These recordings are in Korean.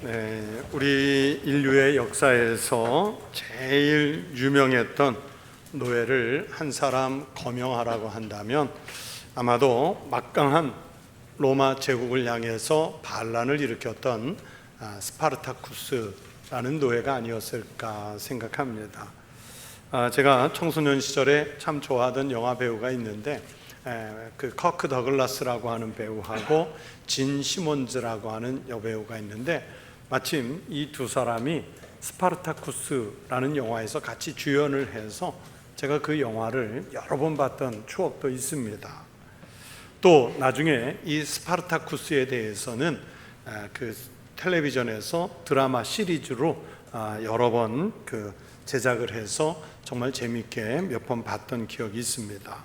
우리 인류의 역사에서 제일 유명했던 노예를 한 사람 거명하라고 한다면 아마도 막강한 로마 제국을 향해서 반란을 일으켰던 스파르타쿠스라는 노예가 아니었을까 생각합니다. 제가 청소년 시절에 참 좋아하던 영화 배우가 있는데 그 커크 더글라스라고 하는 배우하고 진 시몬즈라고 하는 여배우가 있는데 마침 이 두 사람이 스파르타쿠스라는 영화에서 같이 주연을 해서 제가 그 영화를 여러 번 봤던 추억도 있습니다. 또 나중에 이 스파르타쿠스에 대해서는 그 텔레비전에서 드라마 시리즈로 여러 번 그 제작을 해서 정말 재미있게 몇 번 봤던 기억이 있습니다.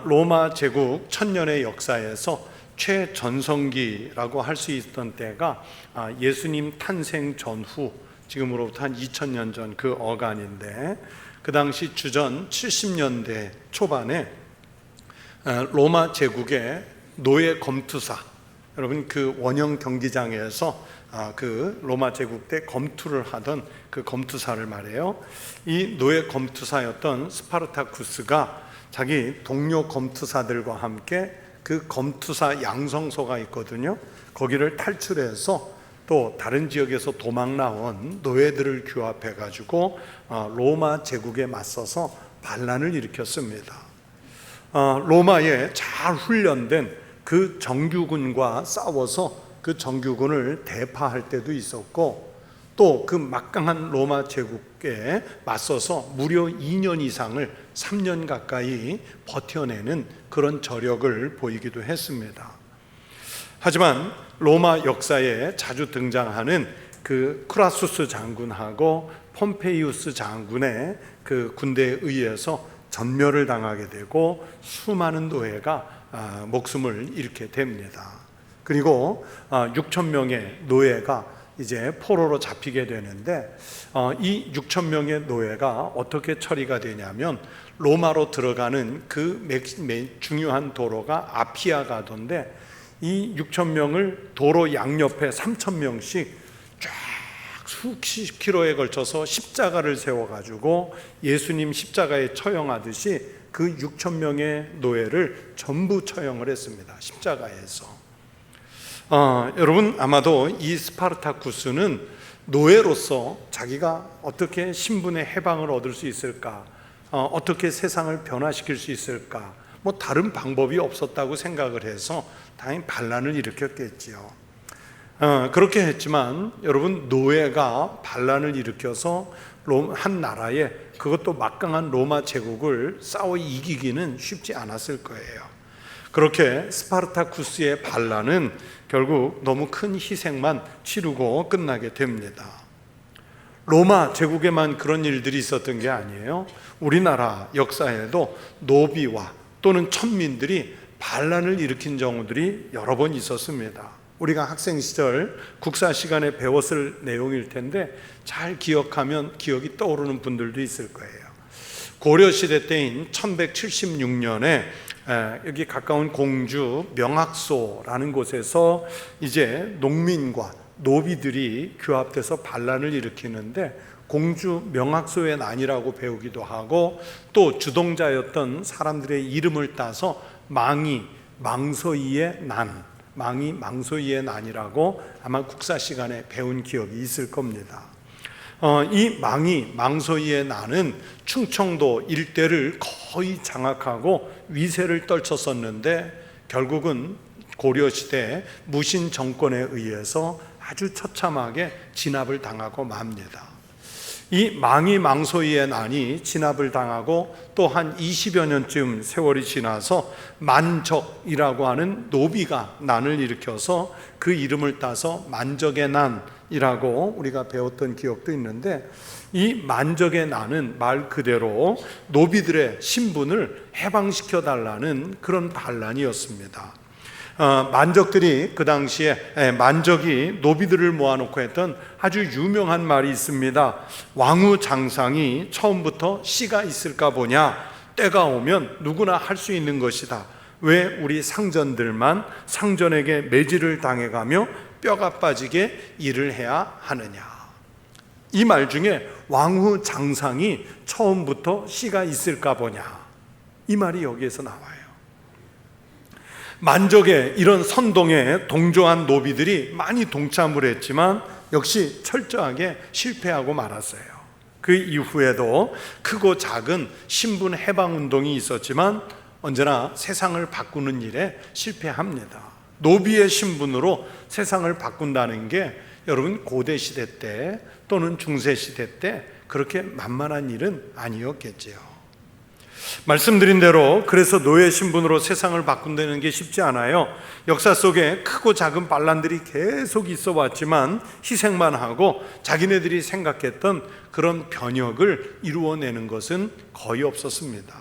로마 제국 천년의 역사에서 최전성기라고 할 수 있던 때가 예수님 탄생 전후, 지금으로부터 한 2000년 전 그 어간인데, 그 당시 주전 70년대 초반에 로마 제국의 노예 검투사, 여러분 그 원형 경기장에서 그 로마 제국 때 검투를 하던 그 검투사를 말해요. 이 노예 검투사였던 스파르타쿠스가 자기 동료 검투사들과 함께 그 검투사 양성소가 있거든요. 거기를 탈출해서 또 다른 지역에서 도망 나온 노예들을 규합해 가지고 로마 제국에 맞서서 반란을 일으켰습니다. 로마에 잘 훈련된 그 정규군과 싸워서 그 정규군을 대파할 때도 있었고, 또 그 막강한 로마 제국에 맞서서 무려 2년 이상을 3년 가까이 버텨내는 그런 저력을 보이기도 했습니다. 하지만 로마 역사에 자주 등장하는 그 크라수스 장군하고 폼페이우스 장군의 그 군대에 의해서 전멸을 당하게 되고 수많은 노예가 목숨을 잃게 됩니다. 그리고 6천 명의 노예가 이제 포로로 잡히게 되는데, 이 6천 명의 노예가 어떻게 처리가 되냐면 로마로 들어가는 그 중요한 도로가 아피아 가도인데, 이 6천 명을 도로 양옆에 3천 명씩 쫙 수십 킬로에 걸쳐서 십자가를 세워가지고 예수님 십자가에 처형하듯이 그 6천 명의 노예를 전부 처형을 했습니다. 십자가에서. 여러분 아마도 이 스파르타쿠스는 노예로서 자기가 어떻게 신분의 해방을 얻을 수 있을까, 어떻게 세상을 변화시킬 수 있을까, 뭐 다른 방법이 없었다고 생각을 해서 당연히 반란을 일으켰겠지요. 그렇게 했지만 여러분, 노예가 반란을 일으켜서 한 나라에, 그것도 막강한 로마 제국을 싸워 이기기는 쉽지 않았을 거예요. 그렇게 스파르타쿠스의 반란은 결국 너무 큰 희생만 치르고 끝나게 됩니다. 로마 제국에만 그런 일들이 있었던 게 아니에요. 우리나라 역사에도 노비와 또는 천민들이 반란을 일으킨 경우들이 여러 번 있었습니다. 우리가 학생 시절 국사 시간에 배웠을 내용일 텐데 잘 기억하면 기억이 떠오르는 분들도 있을 거예요. 고려시대 때인 1176년에 여기 가까운 공주 명학소라는 곳에서 이제 농민과 노비들이 규합돼서 반란을 일으키는데, 공주 명학소의 난이라고 배우기도 하고, 또 주동자였던 사람들의 이름을 따서 망서이의 난이라고 아마 국사 시간에 배운 기억이 있을 겁니다. 이 망서이의 난은 충청도 일대를 거의 장악하고 위세를 떨쳤었는데, 결국은 고려시대 무신 정권에 의해서 아주 처참하게 진압을 당하고 맙니다. 이 망서이의 난이 진압을 당하고 또 한 20여 년쯤 세월이 지나서 만적이라고 하는 노비가 난을 일으켜서 그 이름을 따서 만적의 난이라고 우리가 배웠던 기억도 있는데, 이 만적의 난은 말 그대로 노비들의 신분을 해방시켜 달라는 그런 반란이었습니다. 만적들이 그 당시에 만적이 노비들을 모아놓고 했던 아주 유명한 말이 있습니다. 왕후장상이 처음부터 씨가 있을까 보냐, 때가 오면 누구나 할 수 있는 것이다. 왜 우리 상전들만 상전에게 매질을 당해가며 뼈가 빠지게 일을 해야 하느냐. 이 말 중에 왕후 장상이 처음부터 씨가 있을까 보냐, 이 말이 여기에서 나와요. 만족의 이런 선동에 동조한 노비들이 많이 동참을 했지만 역시 철저하게 실패하고 말았어요. 그 이후에도 크고 작은 신분 해방 운동이 있었지만 언제나 세상을 바꾸는 일에 실패합니다. 노비의 신분으로 세상을 바꾼다는 게 여러분 고대 시대 때 또는 중세 시대 때 그렇게 만만한 일은 아니었겠지요. 말씀드린 대로 그래서 노예 신분으로 세상을 바꾼다는 게 쉽지 않아요. 역사 속에 크고 작은 반란들이 계속 있어 왔지만 희생만 하고 자기네들이 생각했던 그런 변혁을 이루어내는 것은 거의 없었습니다.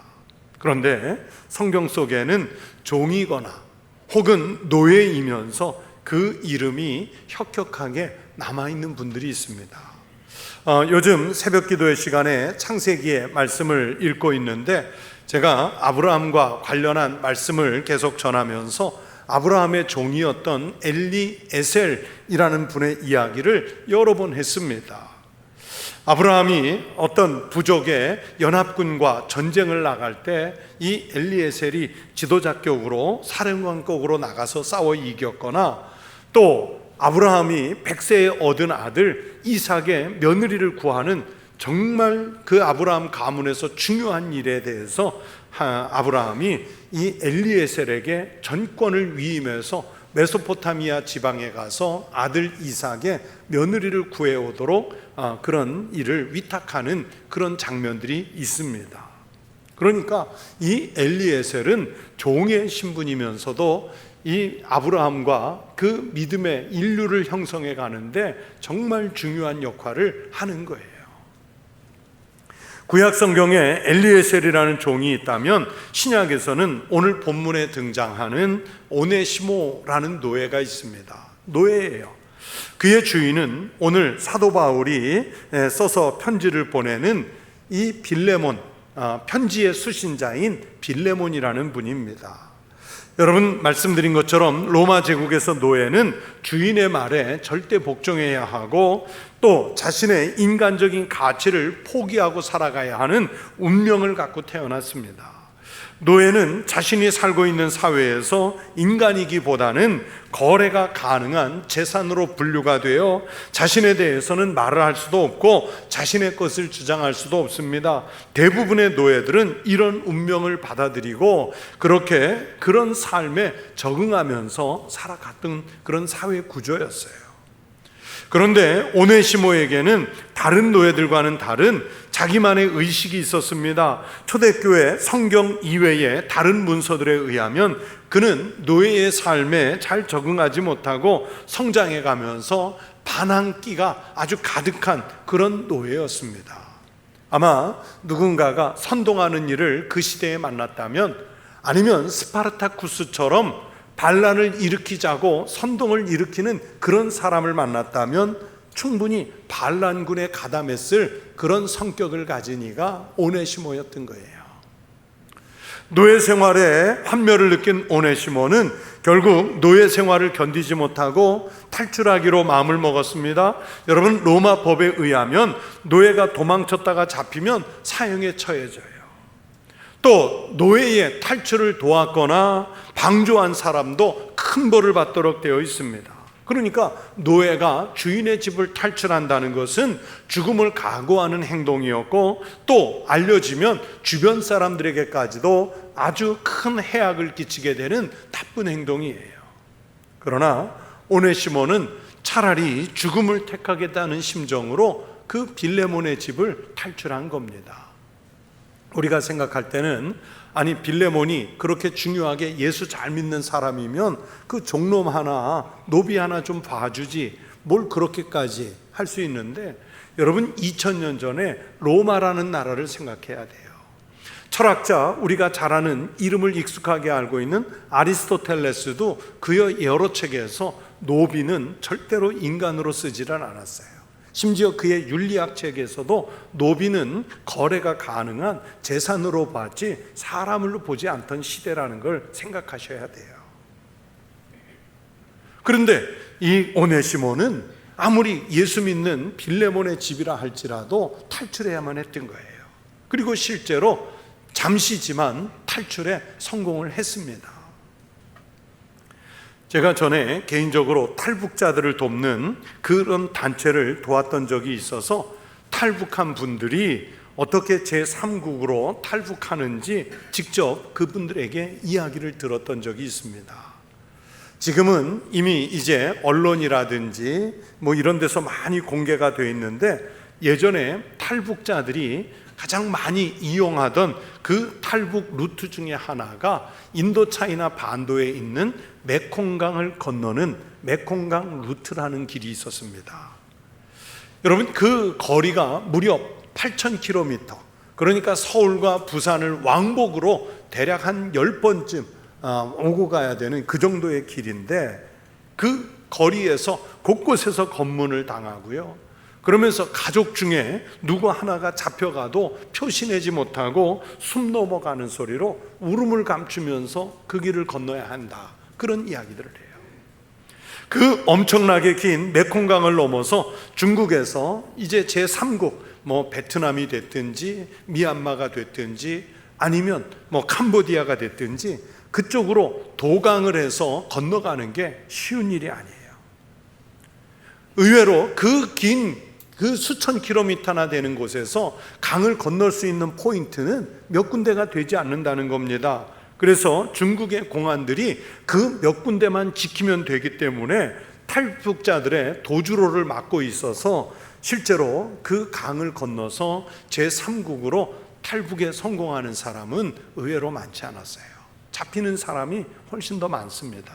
그런데 성경 속에는 종이거나 혹은 노예이면서 그 이름이 혁혁하게 남아있는 분들이 있습니다. 요즘 새벽 기도의 시간에 창세기의 말씀을 읽고 있는데 제가 아브라함과 관련한 말씀을 계속 전하면서 아브라함의 종이었던 엘리에셀이라는 분의 이야기를 여러 번 했습니다. 아브라함이 어떤 부족의 연합군과 전쟁을 나갈 때 이 엘리에셀이 지도자격으로 사령관격으로 나가서 싸워 이겼거나, 또 아브라함이 100세에 얻은 아들 이삭의 며느리를 구하는 정말 그 아브라함 가문에서 중요한 일에 대해서 아브라함이 이 엘리에셀에게 전권을 위임해서 메소포타미아 지방에 가서 아들 이삭의 며느리를 구해오도록 그런 일을 위탁하는 그런 장면들이 있습니다. 그러니까 이 엘리에셀은 종의 신분이면서도 이 아브라함과 그 믿음의 인류를 형성해 가는데 정말 중요한 역할을 하는 거예요. 구약 성경에 엘리에셀이라는 종이 있다면 신약에서는 오늘 본문에 등장하는 오네시모라는 노예가 있습니다. 노예예요. 그의 주인은 오늘 사도 바울이 써서 편지를 보내는 이 빌레몬, 편지의 수신자인 빌레몬이라는 분입니다. 여러분 말씀드린 것처럼 로마 제국에서 노예는 주인의 말에 절대 복종해야 하고 또 자신의 인간적인 가치를 포기하고 살아가야 하는 운명을 갖고 태어났습니다. 노예는 자신이 살고 있는 사회에서 인간이기보다는 거래가 가능한 재산으로 분류가 되어 자신에 대해서는 말을 할 수도 없고 자신의 것을 주장할 수도 없습니다. 대부분의 노예들은 이런 운명을 받아들이고 그렇게 그런 삶에 적응하면서 살아갔던 그런 사회 구조였어요. 그런데 오네시모에게는 다른 노예들과는 다른 자기만의 의식이 있었습니다. 초대교회 성경 이외의 다른 문서들에 의하면 그는 노예의 삶에 잘 적응하지 못하고 성장해 가면서 반항기가 아주 가득한 그런 노예였습니다. 아마 누군가가 선동하는 일을 그 시대에 만났다면, 아니면 스파르타쿠스처럼 반란을 일으키자고 선동을 일으키는 그런 사람을 만났다면 충분히 반란군에 가담했을 그런 성격을 가진 이가 오네시모였던 거예요. 노예 생활에 환멸을 느낀 오네시모는 결국 노예 생활을 견디지 못하고 탈출하기로 마음을 먹었습니다. 여러분 로마 법에 의하면 노예가 도망쳤다가 잡히면 사형에 처해져요. 또 노예의 탈출을 도왔거나 방조한 사람도 큰 벌을 받도록 되어 있습니다. 그러니까 노예가 주인의 집을 탈출한다는 것은 죽음을 각오하는 행동이었고, 또 알려지면 주변 사람들에게까지도 아주 큰 해악을 끼치게 되는 나쁜 행동이에요. 그러나 오네시모는 차라리 죽음을 택하겠다는 심정으로 그 빌레몬의 집을 탈출한 겁니다. 우리가 생각할 때는 아니 빌레몬이 그렇게 중요하게 예수 잘 믿는 사람이면 그 종놈 하나 노비 하나 좀 봐주지 뭘 그렇게까지 할 수 있는데, 여러분 2000년 전에 로마라는 나라를 생각해야 돼요. 철학자, 우리가 잘 아는 이름을 익숙하게 알고 있는 아리스토텔레스도 그의 여러 책에서 노비는 절대로 인간으로 쓰지를 않았어요. 심지어 그의 윤리학 책에서도 노비는 거래가 가능한 재산으로 봤지 사람으로 보지 않던 시대라는 걸 생각하셔야 돼요. 그런데 이 오네시모는 아무리 예수 믿는 빌레몬의 집이라 할지라도 탈출해야만 했던 거예요. 그리고 실제로 잠시지만 탈출에 성공을 했습니다. 제가 전에 개인적으로 탈북자들을 돕는 그런 단체를 도왔던 적이 있어서 탈북한 분들이 어떻게 제3국으로 탈북하는지 직접 그분들에게 이야기를 들었던 적이 있습니다. 지금은 이미 이제 언론이라든지 뭐 이런 데서 많이 공개가 되어 있는데, 예전에 탈북자들이 가장 많이 이용하던 그 탈북 루트 중에 하나가 인도차이나 반도에 있는 메콩강을 건너는 메콩강 루트라는 길이 있었습니다. 여러분, 그 거리가 무려 8,000km, 그러니까 서울과 부산을 왕복으로 대략 한 10번쯤 오고 가야 되는 그 정도의 길인데, 그 거리에서 곳곳에서 검문을 당하고요, 그러면서 가족 중에 누구 하나가 잡혀가도 표시내지 못하고 숨 넘어가는 소리로 울음을 감추면서 그 길을 건너야 한다, 그런 이야기들을 해요. 그 엄청나게 긴 메콩강을 넘어서 중국에서 이제 제3국, 뭐 베트남이 됐든지 미얀마가 됐든지 아니면 뭐 캄보디아가 됐든지 그쪽으로 도강을 해서 건너가는 게 쉬운 일이 아니에요. 의외로 그 수천 킬로미터나 되는 곳에서 강을 건널 수 있는 포인트는 몇 군데가 되지 않는다는 겁니다. 그래서 중국의 공안들이 그 몇 군데만 지키면 되기 때문에 탈북자들의 도주로를 막고 있어서 실제로 그 강을 건너서 제3국으로 탈북에 성공하는 사람은 의외로 많지 않았어요. 잡히는 사람이 훨씬 더 많습니다.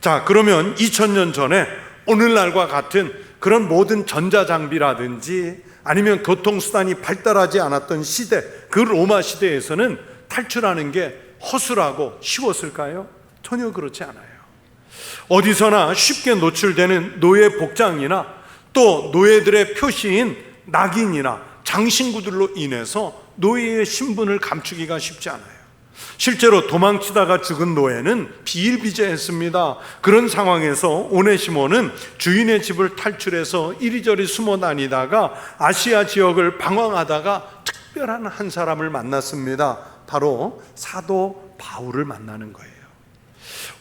자, 그러면 2000년 전에 오늘날과 같은 그런 모든 전자장비라든지 아니면 교통수단이 발달하지 않았던 시대, 그 로마 시대에서는 탈출하는 게 허술하고 쉬웠을까요? 전혀 그렇지 않아요. 어디서나 쉽게 노출되는 노예 복장이나 또 노예들의 표시인 낙인이나 장신구들로 인해서 노예의 신분을 감추기가 쉽지 않아요. 실제로 도망치다가 죽은 노예는 비일비재했습니다. 그런 상황에서 오네시모는 주인의 집을 탈출해서 이리저리 숨어 다니다가 아시아 지역을 방황하다가 특별한 한 사람을 만났습니다. 바로 사도 바울을 만나는 거예요.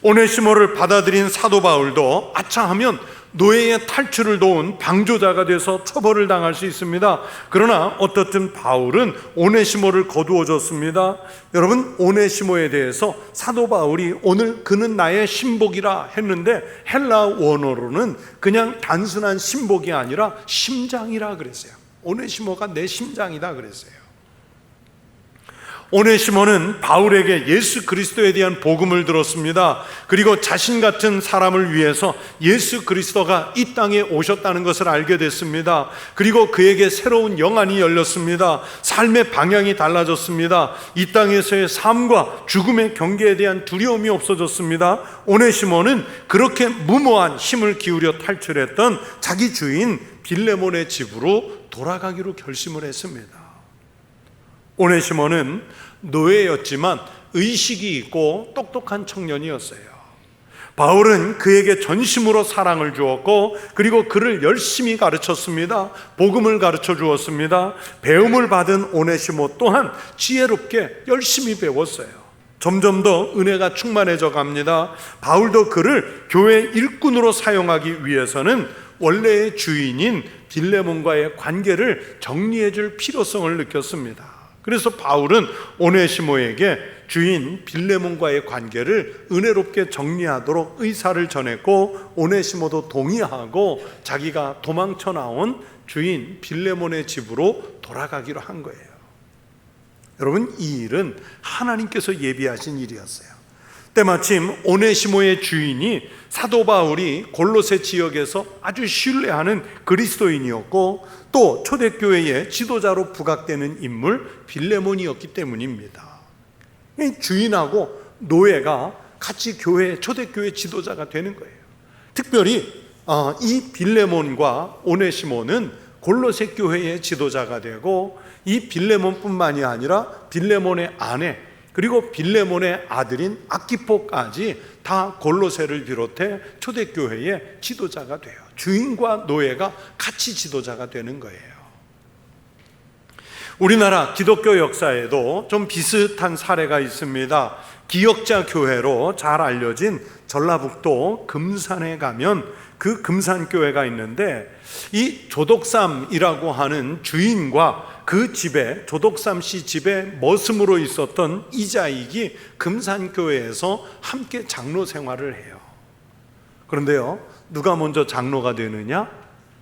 오네시모를 받아들인 사도 바울도 아차하면 노예의 탈출을 도운 방조자가 돼서 처벌을 당할 수 있습니다. 그러나 어떻든 바울은 오네시모를 거두어 줬습니다. 여러분, 오네시모에 대해서 사도 바울이 오늘 그는 나의 신복이라 했는데 헬라 원어로는 그냥 단순한 신복이 아니라 심장이라 그랬어요. 오네시모가 내 심장이다 그랬어요. 오네시모는 바울에게 예수 그리스도에 대한 복음을 들었습니다. 그리고 자신 같은 사람을 위해서 예수 그리스도가 이 땅에 오셨다는 것을 알게 됐습니다. 그리고 그에게 새로운 영안이 열렸습니다. 삶의 방향이 달라졌습니다. 이 땅에서의 삶과 죽음의 경계에 대한 두려움이 없어졌습니다. 오네시모는 그렇게 무모한 힘을 기울여 탈출했던 자기 주인 빌레몬의 집으로 돌아가기로 결심을 했습니다. 오네시모는 노예였지만 의식이 있고 똑똑한 청년이었어요. 바울은 그에게 전심으로 사랑을 주었고 그리고 그를 열심히 가르쳤습니다. 복음을 가르쳐 주었습니다. 배움을 받은 오네시모 또한 지혜롭게 열심히 배웠어요. 점점 더 은혜가 충만해져 갑니다. 바울도 그를 교회 일꾼으로 사용하기 위해서는 원래의 주인인 빌레몬과의 관계를 정리해 줄 필요성을 느꼈습니다. 그래서 바울은 오네시모에게 주인 빌레몬과의 관계를 은혜롭게 정리하도록 의사를 전했고 오네시모도 동의하고 자기가 도망쳐 나온 주인 빌레몬의 집으로 돌아가기로 한 거예요. 여러분, 이 일은 하나님께서 예비하신 일이었어요. 때마침 오네시모의 주인이 사도 바울이 골로새 지역에서 아주 신뢰하는 그리스도인이었고 또 초대교회의 지도자로 부각되는 인물 빌레몬이었기 때문입니다. 주인하고 노예가 같이 초대교회 지도자가 되는 거예요. 특별히 이 빌레몬과 오네시모는 골로새 교회의 지도자가 되고 이 빌레몬뿐만이 아니라 빌레몬의 아내 그리고 빌레몬의 아들인 아키포까지 다 골로새를 비롯해 초대교회의 지도자가 돼요. 주인과 노예가 같이 지도자가 되는 거예요. 우리나라 기독교 역사에도 좀 비슷한 사례가 있습니다. 기역자 교회로 잘 알려진 전라북도 금산에 가면 그 금산교회가 있는데, 이 조덕삼이라고 하는 주인과 그 집에, 조덕삼 씨 집에 머슴으로 있었던 이자익이 금산교회에서 함께 장로 생활을 해요. 그런데요, 누가 먼저 장로가 되느냐?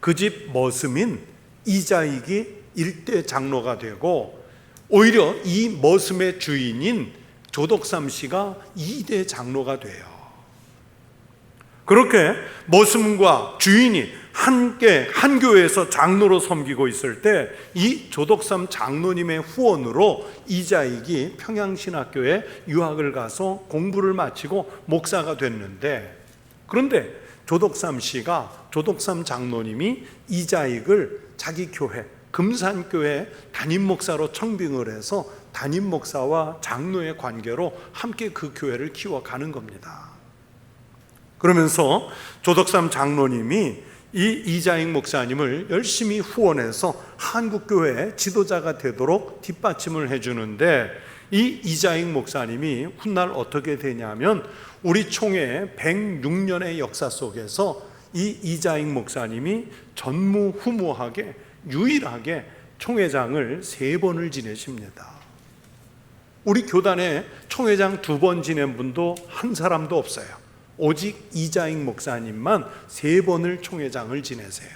그 집 머슴인 이자익이 일대 장로가 되고, 오히려 이 머슴의 주인인 조덕삼 씨가 2대 장로가 돼요. 그렇게 머슴과 주인이 함께 한 교회에서 장로로 섬기고 있을 때, 이 조덕삼 장로님의 후원으로 이자익이 평양신학교에 유학을 가서 공부를 마치고 목사가 됐는데, 그런데 조덕삼 씨가, 조덕삼 장로님이 이자익을 자기 교회 금산교회 담임 목사로 청빙을 해서 담임 목사와 장로의 관계로 함께 그 교회를 키워가는 겁니다. 그러면서 조덕삼 장로님이 이 이자익 목사님을 열심히 후원해서 한국교회 지도자가 되도록 뒷받침을 해주는데, 이 이자익 목사님이 훗날 어떻게 되냐면, 우리 총회 106년의 역사 속에서 이 이자익 목사님이 전무후무하게 유일하게 총회장을 3번을 지내십니다. 우리 교단에 총회장 2번 지낸 분도 한 사람도 없어요. 오직 이자익 목사님만 3번을 총회장을 지내세요.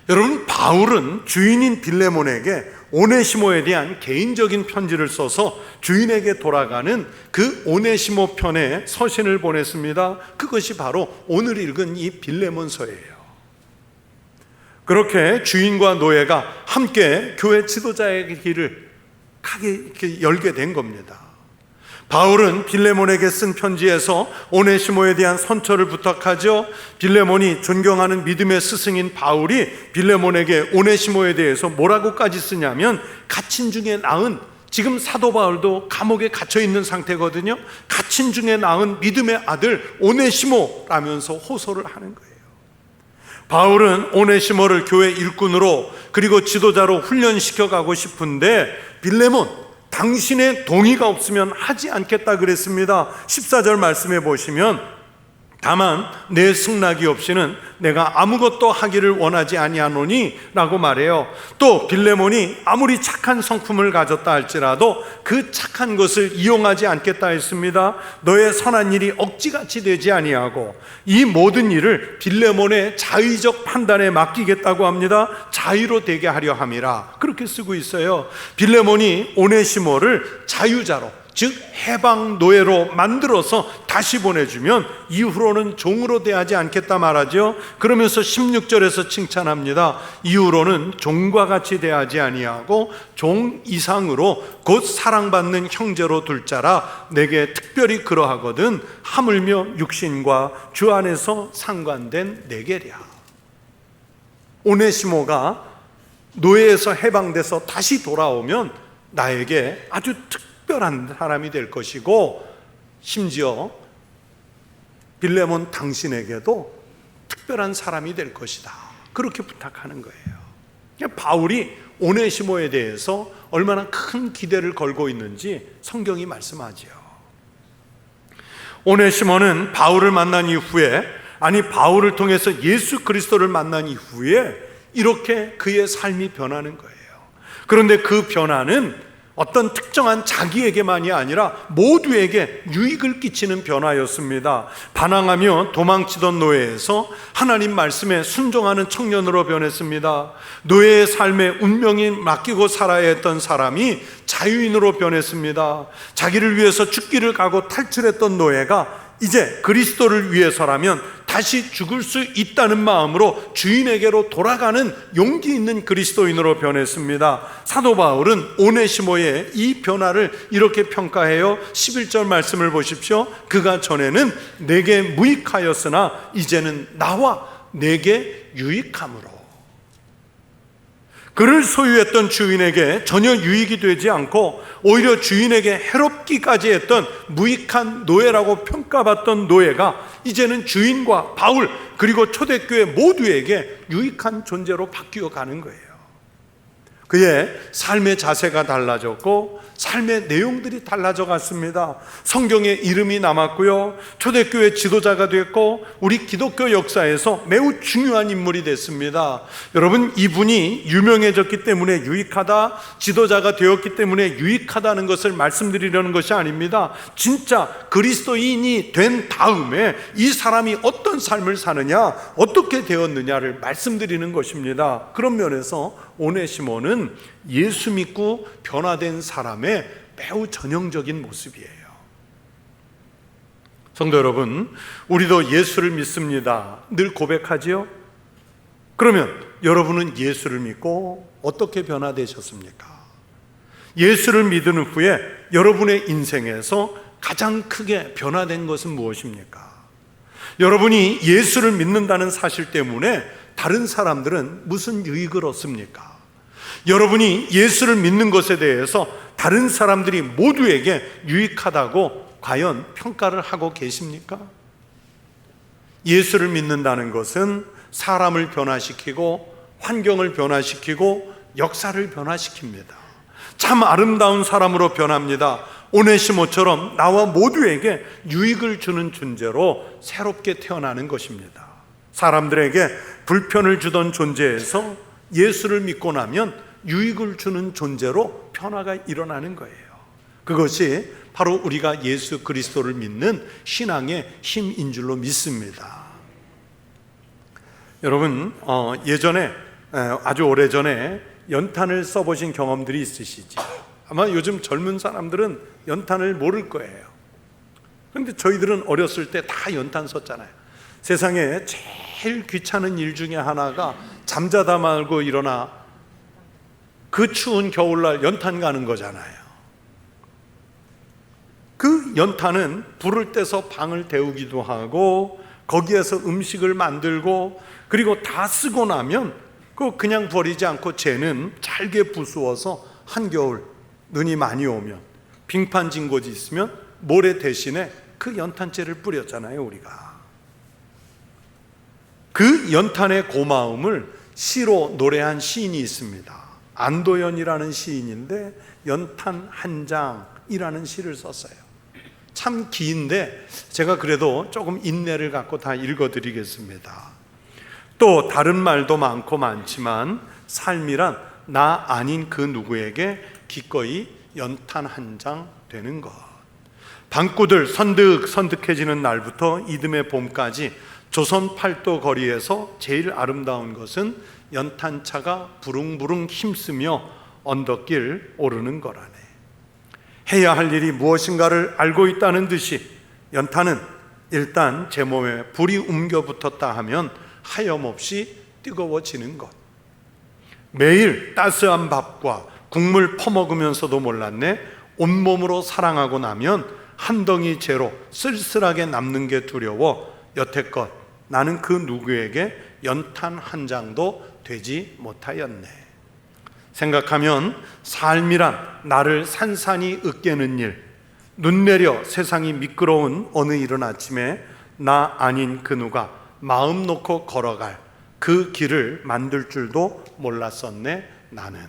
여러분, 바울은 주인인 빌레몬에게 오네시모에 대한 개인적인 편지를 써서 주인에게 돌아가는 그 오네시모 편에 서신을 보냈습니다. 그것이 바로 오늘 읽은 이 빌레몬서예요. 그렇게 주인과 노예가 함께 교회 지도자의 길을 열게 된 겁니다. 바울은 빌레몬에게 쓴 편지에서 오네시모에 대한 선처를 부탁하죠. 빌레몬이 존경하는 믿음의 스승인 바울이 빌레몬에게 오네시모에 대해서 뭐라고까지 쓰냐면, 갇힌 중에 낳은, 지금 사도 바울도 감옥에 갇혀 있는 상태거든요. 갇힌 중에 낳은 믿음의 아들 오네시모라면서 호소를 하는 거예요. 바울은 오네시모를 교회 일꾼으로 그리고 지도자로 훈련시켜 가고 싶은데, 빌레몬, 당신의 동의가 없으면 하지 않겠다 그랬습니다. 14절 말씀해 보시면, 다만 내 승낙이 없이는 내가 아무것도 하기를 원하지 아니하노니 라고 말해요. 또 빌레몬이 아무리 착한 성품을 가졌다 할지라도 그 착한 것을 이용하지 않겠다 했습니다. 너의 선한 일이 억지같이 되지 아니하고 이 모든 일을 빌레몬의 자의적 판단에 맡기겠다고 합니다. 자유로 되게 하려 함이라, 그렇게 쓰고 있어요. 빌레몬이 오네시모를 자유자로, 즉 해방 노예로 만들어서 다시 보내주면 이후로는 종으로 대하지 않겠다 말하죠. 그러면서 16절에서 칭찬합니다. 이후로는 종과 같이 대하지 아니하고 종 이상으로 곧 사랑받는 형제로 둘 자라 내게 특별히 그러하거든 하물며 육신과 주 안에서 상관된 내게랴. 오네시모가 노예에서 해방돼서 다시 돌아오면 나에게 아주 특별한 사람이 될 것이고, 심지어 빌레몬 당신에게도 특별한 사람이 될 것이다, 그렇게 부탁하는 거예요. 바울이 오네시모에 대해서 얼마나 큰 기대를 걸고 있는지 성경이 말씀하지요. 오네시모는 바울을 만난 이후에, 아니 바울을 통해서 예수 그리스도를 만난 이후에 이렇게 그의 삶이 변하는 거예요. 그런데 그 변화는 어떤 특정한 자기에게만이 아니라 모두에게 유익을 끼치는 변화였습니다. 반항하며 도망치던 노예에서 하나님 말씀에 순종하는 청년으로 변했습니다. 노예의 삶에 운명이 맡기고 살아야 했던 사람이 자유인으로 변했습니다. 자기를 위해서 죽기를 각오 탈출했던 노예가 이제 그리스도를 위해서라면 다시 죽을 수 있다는 마음으로 주인에게로 돌아가는 용기 있는 그리스도인으로 변했습니다. 사도 바울은 오네시모의 이 변화를 이렇게 평가해요. 11절 말씀을 보십시오. 그가 전에는 내게 무익하였으나 이제는 나와 내게 유익함으로. 그를 소유했던 주인에게 전혀 유익이 되지 않고 오히려 주인에게 해롭기까지 했던 무익한 노예라고 평가받던 노예가 이제는 주인과 바울 그리고 초대교회 모두에게 유익한 존재로 바뀌어 가는 거예요. 그의 삶의 자세가 달라졌고 삶의 내용들이 달라져 갔습니다. 성경에 이름이 남았고요, 초대교회 지도자가 됐고 우리 기독교 역사에서 매우 중요한 인물이 됐습니다. 여러분, 이분이 유명해졌기 때문에 유익하다, 지도자가 되었기 때문에 유익하다는 것을 말씀드리려는 것이 아닙니다. 진짜 그리스도인이 된 다음에 이 사람이 어떤 삶을 사느냐, 어떻게 되었느냐를 말씀드리는 것입니다. 그런 면에서 오네시모는 예수 믿고 변화된 사람의 매우 전형적인 모습이에요. 성도 여러분, 우리도 예수를 믿습니다. 늘 고백하지요? 그러면 여러분은 예수를 믿고 어떻게 변화되셨습니까? 예수를 믿은 후에 여러분의 인생에서 가장 크게 변화된 것은 무엇입니까? 여러분이 예수를 믿는다는 사실 때문에 다른 사람들은 무슨 유익을 얻습니까? 여러분이 예수를 믿는 것에 대해서 다른 사람들이 모두에게 유익하다고 과연 평가를 하고 계십니까? 예수를 믿는다는 것은 사람을 변화시키고 환경을 변화시키고 역사를 변화시킵니다. 참 아름다운 사람으로 변합니다. 오네시모처럼 나와 모두에게 유익을 주는 존재로 새롭게 태어나는 것입니다. 사람들에게 불편을 주던 존재에서 예수를 믿고 나면 유익을 주는 존재로 변화가 일어나는 거예요. 그것이 바로 우리가 예수 그리스도를 믿는 신앙의 힘인 줄로 믿습니다. 여러분, 예전에 아주 오래전에 연탄을 써보신 경험들이 있으시죠? 아마 요즘 젊은 사람들은 연탄을 모를 거예요. 그런데 저희들은 어렸을 때 다 연탄 썼잖아요. 세상에 제일 귀찮은 일 중에 하나가 잠자다 말고 일어나 그 추운 겨울날 연탄 가는 거잖아요. 그 연탄은 불을 떼서 방을 데우기도 하고 거기에서 음식을 만들고 그리고 다 쓰고 나면 그냥 버리지 않고 쟤는 잘게 부수어서 한겨울 눈이 많이 오면 빙판 진 곳이 있으면 모래 대신에 그 연탄재를 뿌렸잖아요. 우리가 그 연탄의 고마움을 시로 노래한 시인이 있습니다. 안도연이라는 시인인데 연탄 한 장이라는 시를 썼어요. 참 긴데 제가 그래도 조금 인내를 갖고 다 읽어드리겠습니다. 또 다른 말도 많고 많지만 삶이란 나 아닌 그 누구에게 기꺼이 연탄 한 장 되는 것. 방구들 선득선득해지는 날부터 이듬해 봄까지 조선 팔도 거리에서 제일 아름다운 것은 연탄차가 부릉부릉 힘쓰며 언덕길 오르는 거라네. 해야 할 일이 무엇인가를 알고 있다는 듯이 연탄은 일단 제 몸에 불이 옮겨 붙었다 하면 하염없이 뜨거워지는 것. 매일 따스한 밥과 국물 퍼먹으면서도 몰랐네. 온몸으로 사랑하고 나면 한 덩이 재로 쓸쓸하게 남는 게 두려워 여태껏 나는 그 누구에게 연탄 한 장도 되지 못하였네. 생각하면 삶이란 나를 산산이 으깨는 일, 눈 내려 세상이 미끄러운 어느 이른 아침에 나 아닌 그 누가 마음 놓고 걸어갈 그 길을 만들 줄도 몰랐었네. 나는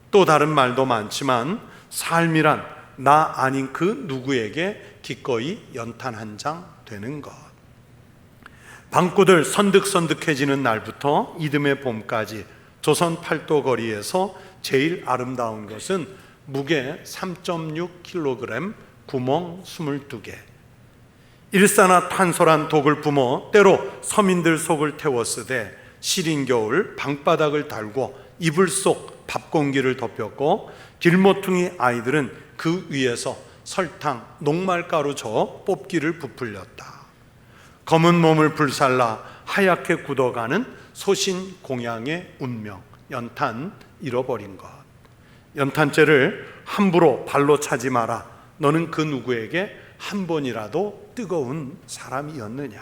또 다른 말도 많지만 삶이란 나 아닌 그 누구에게 기꺼이 연탄 한 장 되는 것. 방구들 선득선득해지는 날부터 이듬해 봄까지 조선 팔도 거리에서 제일 아름다운 것은 무게 3.6kg 구멍 22개, 일산화탄소란 독을 뿜어 때로 서민들 속을 태웠으되 시린 겨울 방바닥을 달고 이불 속 밥공기를 덮였고 길모퉁이 아이들은 그 위에서 설탕, 녹말가루 저어 뽑기를 부풀렸다. 검은 몸을 불살라 하얗게 굳어가는 소신공양의 운명, 연탄 잃어버린 것. 연탄재를 함부로 발로 차지 마라. 너는 그 누구에게 한 번이라도 뜨거운 사람이었느냐.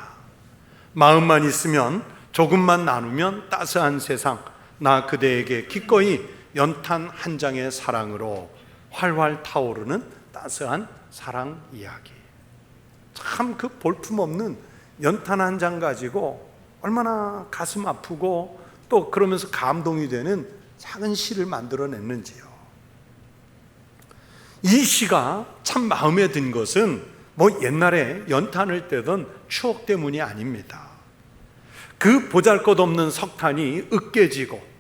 마음만 있으면 조금만 나누면 따스한 세상, 나 그대에게 기꺼이 연탄 한 장의 사랑으로 활활 타오르는 따스한 사랑 이야기. 참 그 볼품없는 연탄 한 장 가지고 얼마나 가슴 아프고 또 그러면서 감동이 되는 작은 시를 만들어냈는지요. 이 시가 참 마음에 든 것은 옛날에 연탄을 떼던 추억 때문이 아닙니다. 그 보잘것없는 석탄이 으깨지고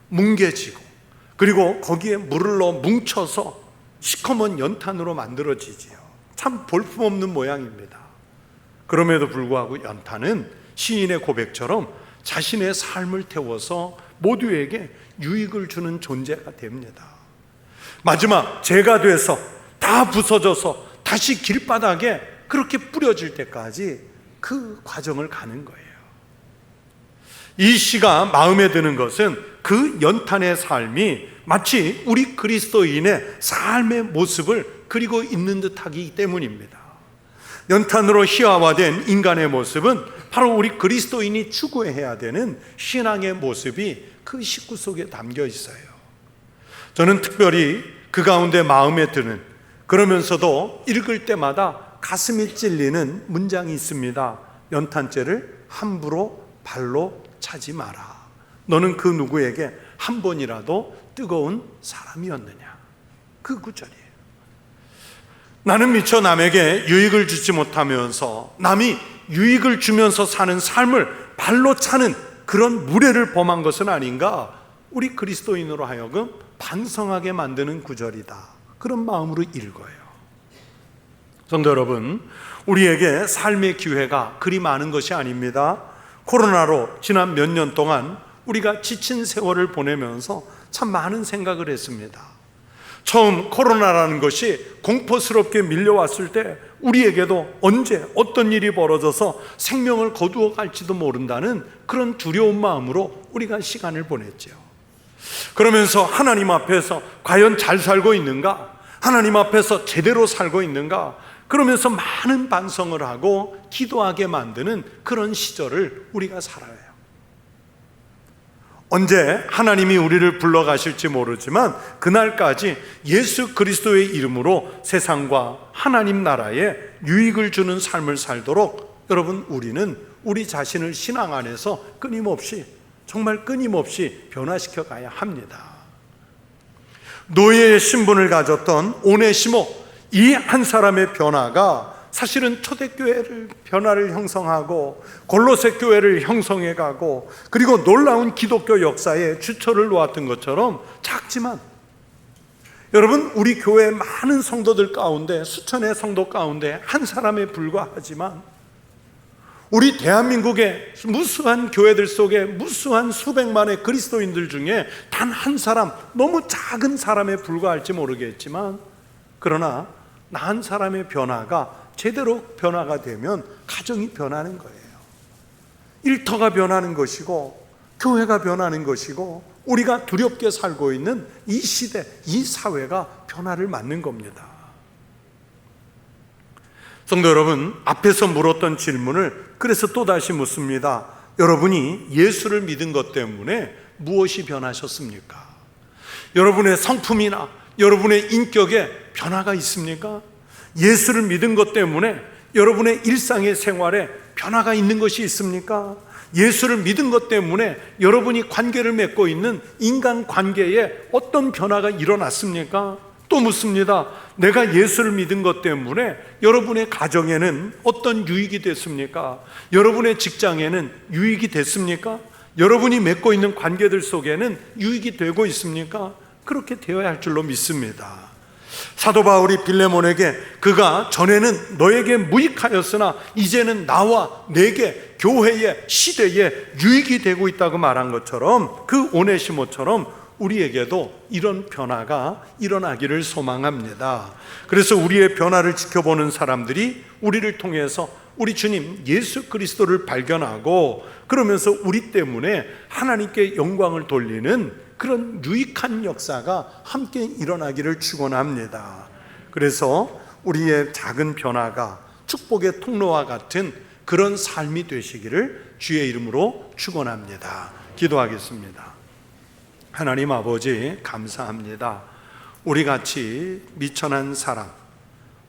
뭉개지고 그리고 거기에 물을 넣어 뭉쳐서 시커먼 연탄으로 만들어지지요. 참 볼품없는 모양입니다. 그럼에도 불구하고 연탄은 시인의 고백처럼 자신의 삶을 태워서 모두에게 유익을 주는 존재가 됩니다. 마지막 재가 돼서 다 부서져서 다시 길바닥에 그렇게 뿌려질 때까지 그 과정을 가는 거예요. 이 시가 마음에 드는 것은 그 연탄의 삶이 마치 우리 그리스도인의 삶의 모습을 그리고 있는 듯하기 때문입니다. 연탄으로 희화화된 인간의 모습은 바로 우리 그리스도인이 추구해야 되는 신앙의 모습이 그 식구 속에 담겨 있어요. 저는 특별히 그 가운데 마음에 드는, 그러면서도 읽을 때마다 가슴이 찔리는 문장이 있습니다. 연탄재를 함부로 발로 차지 마라. 너는 그 누구에게 한 번이라도 뜨거운 사람이었느냐. 그 구절이에요. 나는 미처 남에게 유익을 주지 못하면서 남이 유익을 주면서 사는 삶을 발로 차는 그런 무례를 범한 것은 아닌가, 우리 그리스도인으로 하여금 반성하게 만드는 구절이다. 그런 마음으로 읽어요. 성도 여러분, 우리에게 삶의 기회가 그리 많은 것이 아닙니다. 코로나로 지난 몇 년 동안 우리가 지친 세월을 보내면서 참 많은 생각을 했습니다. 처음 코로나라는 것이 공포스럽게 밀려왔을 때 우리에게도 언제 어떤 일이 벌어져서 생명을 거두어 갈지도 모른다는 그런 두려운 마음으로 우리가 시간을 보냈죠. 그러면서 하나님 앞에서 과연 잘 살고 있는가? 하나님 앞에서 제대로 살고 있는가? 그러면서 많은 반성을 하고 기도하게 만드는 그런 시절을 우리가 살아요. 언제 하나님이 우리를 불러가실지 모르지만 그날까지 예수 그리스도의 이름으로 세상과 하나님 나라에 유익을 주는 삶을 살도록 여러분, 우리는 우리 자신을 신앙 안에서 정말 끊임없이 변화시켜 가야 합니다. 노예의 신분을 가졌던 오네시모, 이 한 사람의 변화가 사실은 초대교회를 변화를 형성하고 골로새 교회를 형성해 가고 그리고 놀라운 기독교 역사에 주초를 놓았던 것처럼 작지만, 여러분, 우리 교회 많은 성도들 가운데, 수천의 성도 가운데 한 사람에 불과하지만 우리 대한민국의 무수한 교회들 속에 무수한 수백만의 그리스도인들 중에 단 한 사람, 너무 작은 사람에 불과할지 모르겠지만, 그러나 나 한 사람의 변화가 제대로 변화가 되면 가정이 변하는 거예요. 일터가 변하는 것이고 교회가 변하는 것이고 우리가 두렵게 살고 있는 이 시대, 이 사회가 변화를 맞는 겁니다. 성도 여러분, 앞에서 물었던 질문을 그래서 또다시 묻습니다. 여러분이 예수를 믿은 것 때문에 무엇이 변하셨습니까? 여러분의 성품이나 여러분의 인격에 변화가 있습니까? 예수를 믿은 것 때문에 여러분의 일상의 생활에 변화가 있는 것이 있습니까? 예수를 믿은 것 때문에 여러분이 관계를 맺고 있는 인간 관계에 어떤 변화가 일어났습니까? 또 묻습니다. 내가 예수를 믿은 것 때문에 여러분의 가정에는 어떤 유익이 됐습니까? 여러분의 직장에는 유익이 됐습니까? 여러분이 맺고 있는 관계들 속에는 유익이 되고 있습니까? 그렇게 되어야 할 줄로 믿습니다. 사도 바울이 빌레몬에게 그가 전에는 너에게 무익하였으나 이제는 나와 내게, 교회에, 시대에 유익이 되고 있다고 말한 것처럼, 그 오네시모처럼 우리에게도 이런 변화가 일어나기를 소망합니다. 그래서 우리의 변화를 지켜보는 사람들이 우리를 통해서 우리 주님 예수 그리스도를 발견하고, 그러면서 우리 때문에 하나님께 영광을 돌리는 그런 유익한 역사가 함께 일어나기를 축원합니다. 그래서 우리의 작은 변화가 축복의 통로와 같은 그런 삶이 되시기를 주의 이름으로 축원합니다. 기도하겠습니다. 하나님 아버지 감사합니다. 우리 같이 미천한 사람,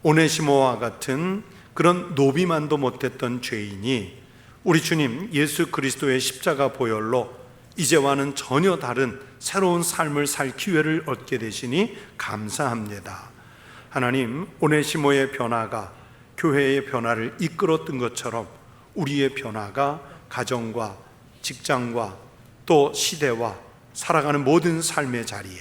오네시모와 같은 그런 노비만도 못했던 죄인이 우리 주님 예수 그리스도의 십자가 보혈로 이제와는 전혀 다른 새로운 삶을 살 기회를 얻게 되시니 감사합니다. 하나님, 오네시모의 변화가 교회의 변화를 이끌었던 것처럼 우리의 변화가 가정과 직장과 또 시대와 살아가는 모든 삶의 자리에,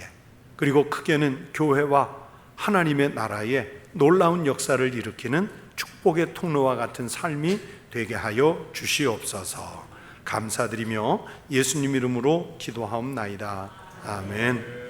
그리고 크게는 교회와 하나님의 나라에 놀라운 역사를 일으키는 축복의 통로와 같은 삶이 되게 하여 주시옵소서. 감사드리며 예수님 이름으로 기도하옵나이다. 아멘.